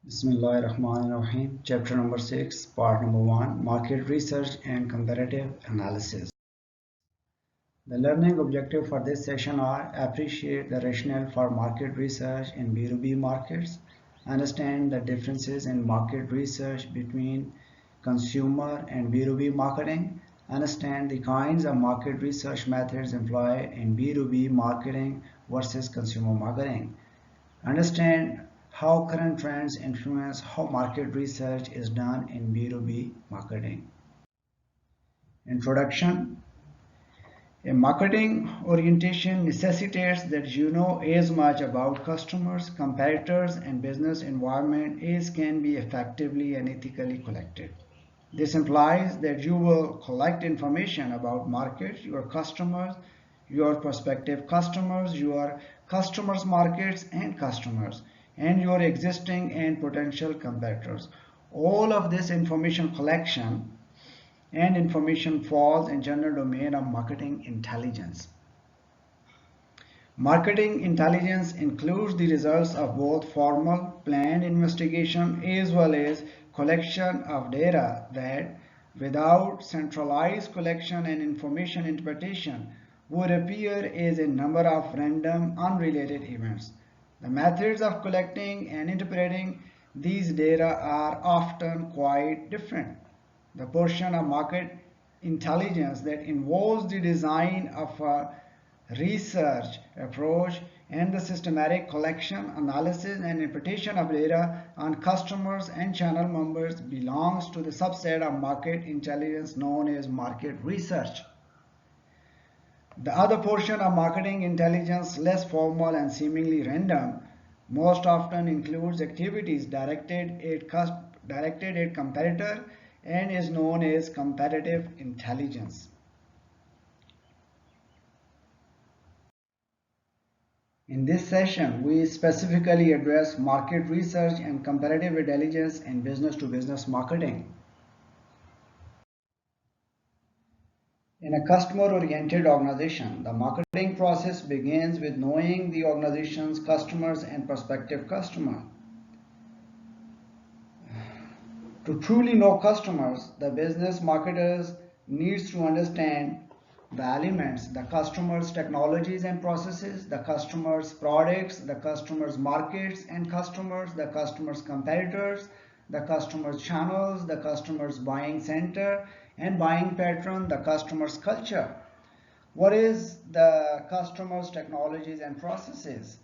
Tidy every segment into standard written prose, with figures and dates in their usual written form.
Bismillahirrahmanirrahim. Chapter number 6, part number 1, Market Research and Comparative Analysis. The learning objective for this session are appreciate the rationale for market research in B2B markets, understand the differences in market research between consumer and B2B marketing, understand the kinds of market research methods employed in B2B marketing versus consumer marketing. Understand how current trends influence how market research is done in B2B marketing. Introduction. A marketing orientation necessitates that you know as much about customers, competitors, and business environment as can be effectively and ethically collected. This implies that you will collect information about markets, your customers, your prospective customers, your customers' markets and customers, and your existing and potential competitors. All of this information collection and information falls in general domain of marketing intelligence. Marketing intelligence includes the results of both formal planned investigation as well as collection of data that, without centralized collection and information interpretation, would appear as a number of random unrelated events. The methods of collecting and interpreting these data are often quite different. The portion of market intelligence that involves the design of a research approach and the systematic collection, analysis, and interpretation of data on customers and channel members belongs to the subset of market intelligence known as market research. The other portion of marketing intelligence, less formal and seemingly random, most often includes activities directed at competitor and is known as competitive intelligence. In this session, we specifically address market research and comparative intelligence in business-to-business marketing. In a customer-oriented organization, the marketing process begins with knowing the organization's customers and prospective customers. To truly know customers, the business marketers needs to understand the elements, the customer's technologies and processes, the customer's products, the customer's markets and customers, the customer's competitors, the customer's channels, the customer's buying center and buying pattern, the customer's culture. What is the customer's technologies and processes?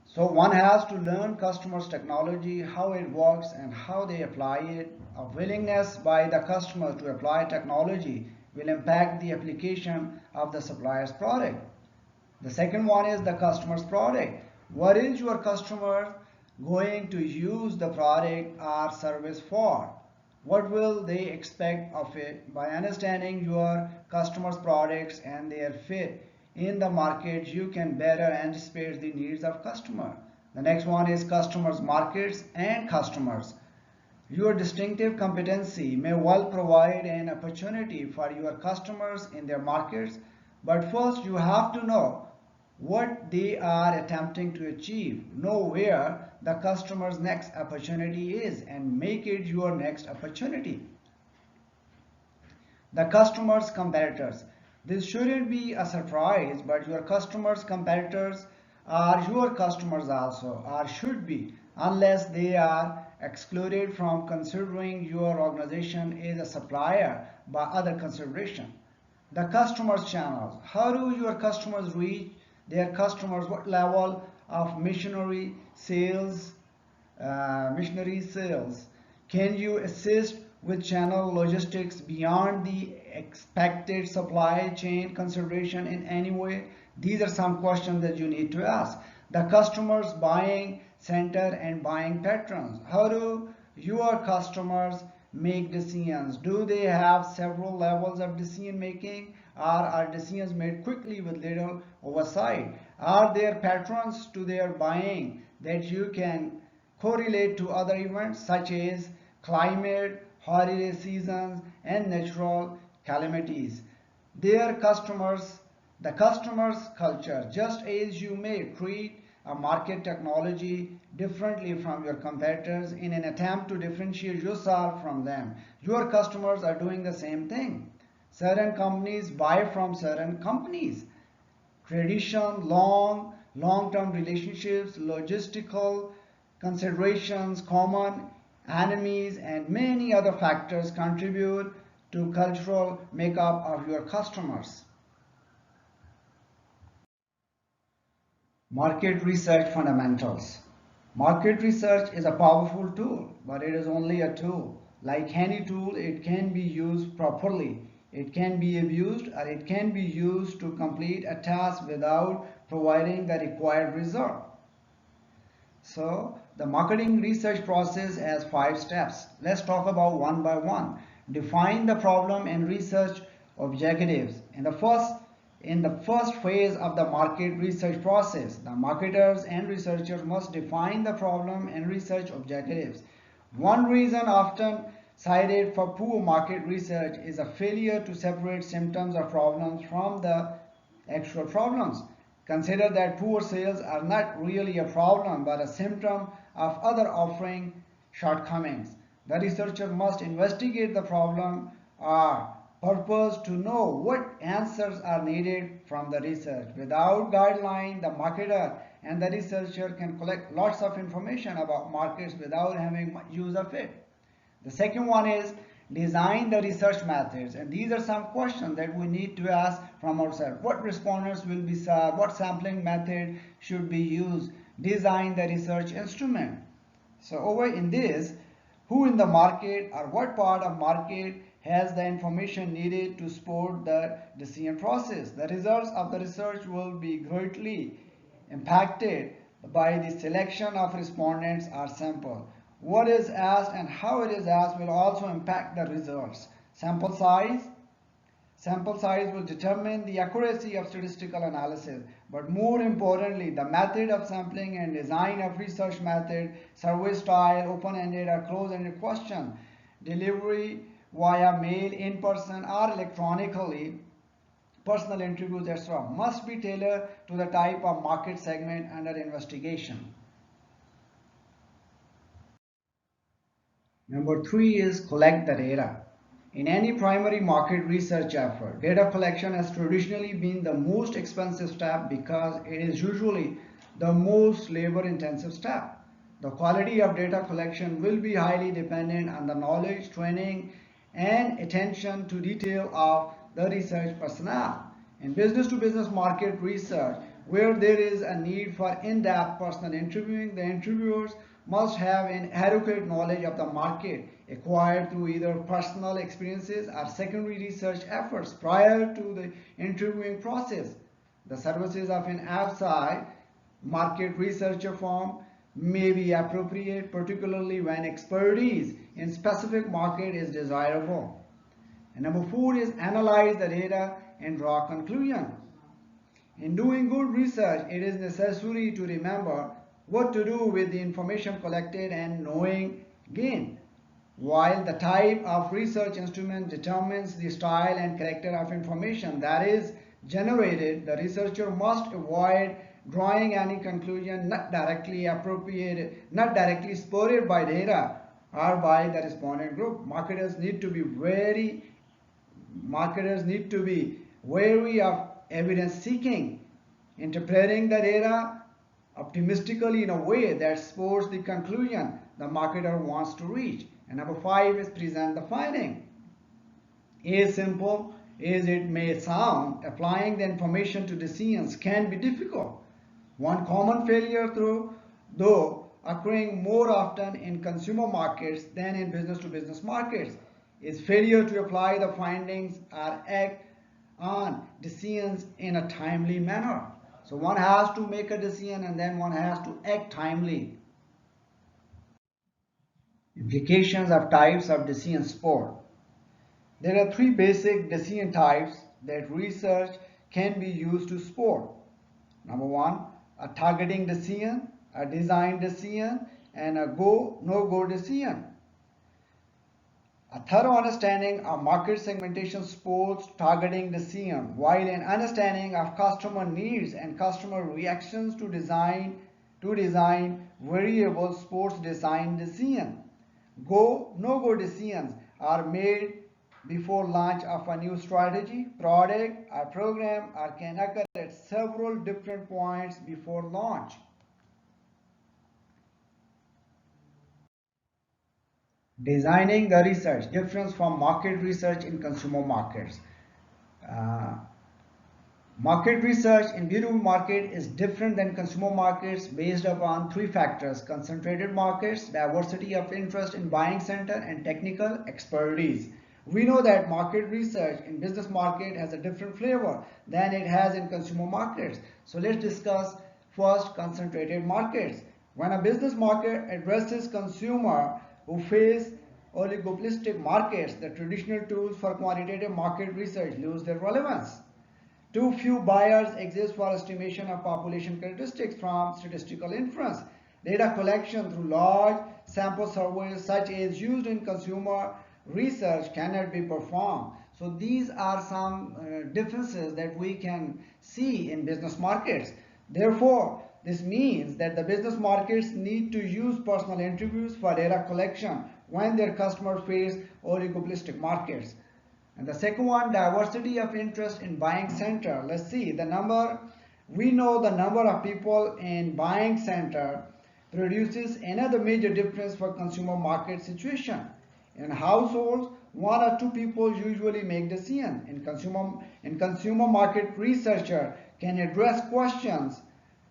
So one has to learn customers' technology, how it works and how they apply it. A willingness by the customer to apply technology will impact the application of the supplier's product. The second one is the customer's product. What is your customer going to use the product or service for? What will they expect of it? By understanding your customer's products and their fit in the market, you can better anticipate the needs of customer. The next one is customers' markets and customers. Your distinctive competency may well provide an opportunity for your customers in their markets, but first you have to know what they are attempting to achieve. Know where the customer's next opportunity is and make it your next opportunity. The customer's competitors. This shouldn't be a surprise, but your customers' competitors are your customers also, or should be, unless they are excluded from considering your organization as a supplier by other consideration. The customer's channels. How do your customers reach their customers? What level of missionary sales? Can you assist with channel logistics beyond the expected supply chain consideration in any way? These are some questions that you need to ask. The customer's buying center and buying patterns. How do your customers make decisions? Do they have several levels of decision making, or are decisions made quickly with little oversight? Are there patterns to their buying that you can correlate to other events such as climate, holiday seasons, and natural calamities? The customer's culture. Just as you may treat a market technology differently from your competitors in an attempt to differentiate yourself from them. Your customers are doing the same thing. Certain companies buy from certain companies. Tradition, long-term relationships, logistical considerations, common enemies, and many other factors contribute to cultural makeup of your customers. Market research fundamentals. Market research is a powerful tool, but it is only a tool. Like any tool, it can be used properly. It can be abused, or it can be used to complete a task without providing the required result. So the marketing research process has 5 steps. Let's talk about one by one. Define the problem and research objectives. In the first phase of the market research process, the marketers and researchers must define the problem and research objectives. One reason often cited for poor market research is a failure to separate symptoms or problems from the actual problems. Consider that poor sales are not really a problem but a symptom of other offering shortcomings. The researcher must investigate the problem or purpose to know what answers are needed from the research. Without guideline, the marketer and the researcher can collect lots of information about markets without having much use of it. The second one is design the research methods, and these are some questions that we need to ask from ourselves. What respondents will be served? What sampling method should be used? Design the research instrument. So over in this, who in the market or what part of market has the information needed to support the decision process? The results of the research will be greatly impacted by the selection of respondents or sample. What is asked and how it is asked will also impact the results. Sample size. Sample size will determine the accuracy of statistical analysis, but more importantly, the method of sampling and design of research method, survey style, open-ended or closed-ended question, delivery via mail, in person or electronically, personal interviews, etc. must be tailored to the type of market segment under investigation. Number 3 is collect the data. In any primary market research effort, data collection has traditionally been the most expensive step because it is usually the most labor-intensive step. The quality of data collection will be highly dependent on the knowledge, training, and attention to detail of the research personnel. In business-to-business market research, where there is a need for in-depth personal interviewing, the interviewers must have an adequate knowledge of the market acquired through either personal experiences or secondary research efforts prior to the interviewing process. The services of an outside market researcher firm may be appropriate, particularly when expertise in specific market is desirable. And number 4 is analyze the data and draw conclusion. In doing good research, it is necessary to remember what to do with the information collected and knowing gain. While the type of research instrument determines the style and character of information that is generated, the researcher must avoid drawing any conclusion not directly supported by data or by the respondent group. Marketers need to be wary of evidence seeking, interpreting the data optimistically in a way that supports the conclusion the marketer wants to reach. And number 5 is present the finding. As simple as it may sound, applying the information to decisions can be difficult. One common failure, though occurring more often in consumer markets than in business-to-business markets, is failure to apply the findings or act on decisions in a timely manner. So one has to make a decision and then one has to act timely. Implications of types of decision support. There are 3 basic decision types that research can be used to support. Number 1, a targeting decision, a design decision, and a no-go decision. A thorough understanding of market segmentation supports targeting decision, while an understanding of customer needs and customer reactions to design to design variable sports design decisions. Go, no-go decisions are made before launch of a new strategy, product, or program, or can occur at several different points before launch. Designing the research, difference from market research in consumer markets. Uh, Market research in B2B market is different than consumer markets based upon three factors: concentrated markets, diversity of interest in buying center, and technical expertise. We know that market research in business market has a different flavor than it has in consumer markets. So let's discuss first concentrated markets. When a business market addresses consumer who face oligopolistic markets, the traditional tools for quantitative market research lose their relevance. Too few buyers exist for estimation of population characteristics from statistical inference. Data collection through large sample surveys such as used in consumer research cannot be performed. So these are some differences that we can see in business markets. Therefore, this means that the business markets need to use personal interviews for data collection when their customers face oligopolistic markets. And the second one, diversity of interest in buying center. Let's see the number. We know the number of people in buying center produces another major difference for consumer market situation. In households, one or two people usually make decisions. In consumer market, researcher can address questions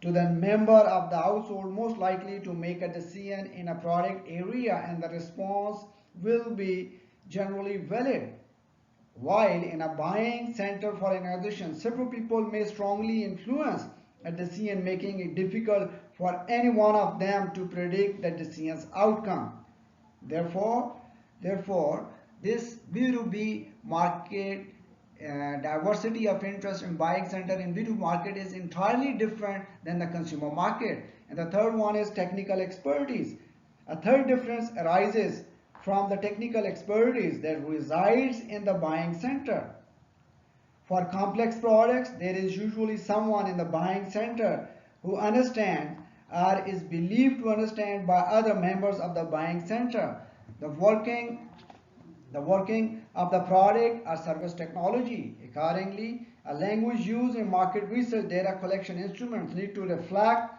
to the member of the household most likely to make a decision in a product area, and the response will be generally valid. While in a buying center for an organization, several people may strongly influence a decision, making it difficult for any one of them to predict the decision's outcome. Therefore, this B2B market diversity of interest in buying center in B2B market is entirely different than the consumer market. And the third one is technical expertise. A third difference arises from the technical expertise that resides in the buying center. For complex products, there is usually someone in the buying center who understands or is believed to understand by other members of the buying center the working of the product or service technology. Accordingly, a language used in market research data collection instruments need to reflect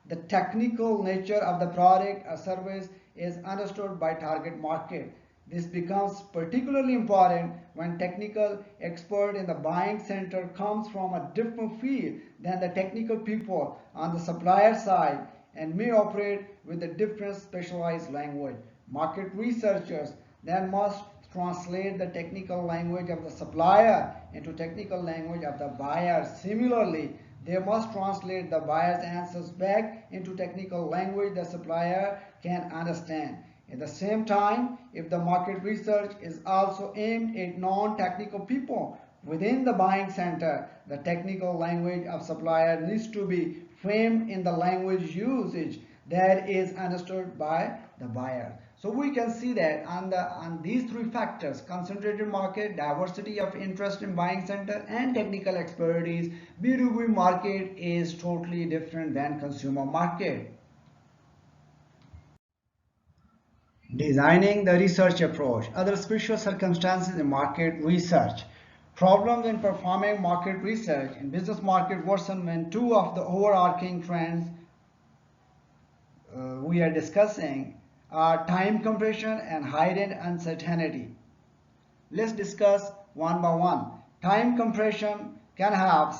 the technical nature of the product or service is understood by target market. This becomes particularly important when technical expert in the buying center comes from a different field than the technical people on the supplier side and may operate with a different specialized language. Market researchers then must translate the technical language of the supplier into technical language of the buyer. Similarly, they must translate the buyer's answers back into technical language the supplier can understand. At the same time, if the market research is also aimed at non-technical people within the buying center, the technical language of supplier needs to be framed in the language usage that is understood by the buyer. So we can see that on these three factors: concentrated market, diversity of interest in buying center, and technical expertise, B2B market is totally different than consumer market. Designing the research approach, other special circumstances in market research. Problems in performing market research in business market worsen when two of the overarching trends we are discussing are time compression and heightened uncertainty. Let's discuss one by one. Time compression can have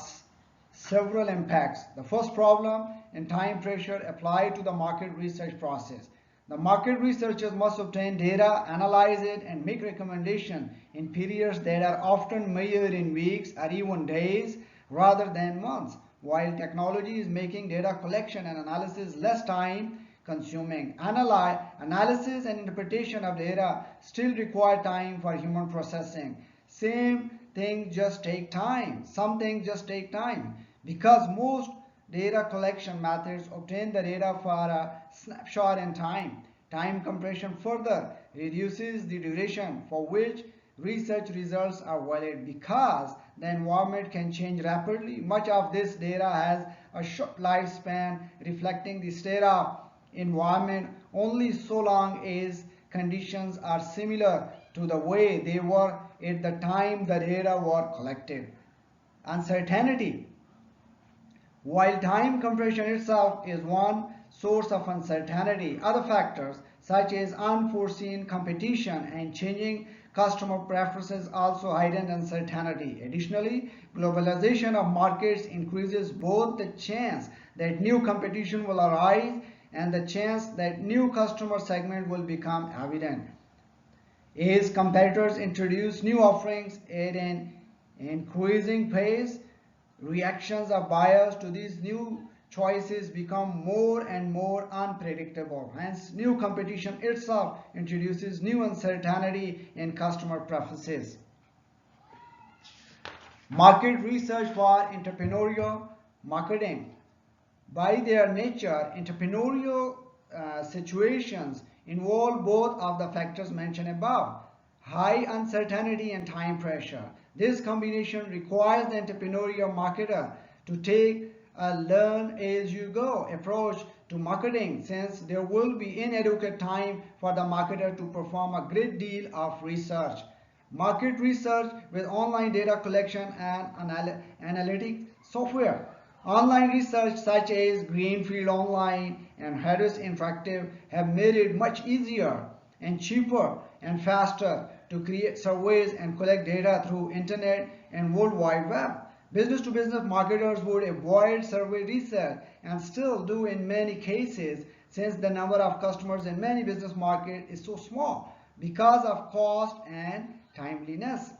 several impacts. The first problem in time pressure applied to the market research process. The market researchers must obtain data, analyze it, and make recommendations in periods that are often measured in weeks or even days rather than months. While technology is making data collection and analysis less time consuming, analysis and interpretation of data still require time for human processing. Some things just take time because most data collection methods obtain the data for a snapshot in time. Time compression further reduces the duration for which research results are valid because the environment can change rapidly. Much of this data has a short lifespan, reflecting the state of environment only so long as conditions are similar to the way they were at the time the data were collected. Uncertainty. While time compression itself is one source of uncertainty, other factors such as unforeseen competition and changing customer preferences also heighten uncertainty. Additionally, globalization of markets increases both the chance that new competition will arise and the chance that new customer segment will become evident. As competitors introduce new offerings at an increasing pace, reactions of buyers to these new choices become more and more unpredictable. Hence, new competition itself introduces new uncertainty in customer preferences. Market research for entrepreneurial marketing. By their nature, entrepreneurial situations involve both of the factors mentioned above, high uncertainty and time pressure. This combination requires the entrepreneurial marketer to take a learn-as-you-go approach to marketing, since there will be inadequate time for the marketer to perform a great deal of research. Market research with online data collection and analytics software. Online research such as Greenfield Online and Harris Interactive have made it much easier and cheaper and faster to create surveys and collect data through internet and World Wide Web. Business-to-business marketers would avoid survey research and still do in many cases, since the number of customers in many business markets is so small because of cost and timeliness.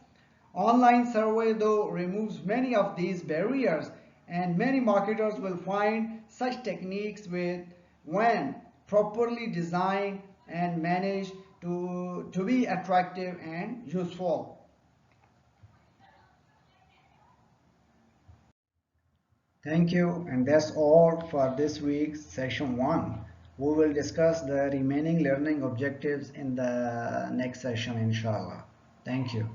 Online survey, though, removes many of these barriers, and many marketers will find such techniques when properly designed and managed to be attractive and useful. Thank you, and that's all for this week's session 1. We will discuss the remaining learning objectives in the next session, inshallah. Thank you.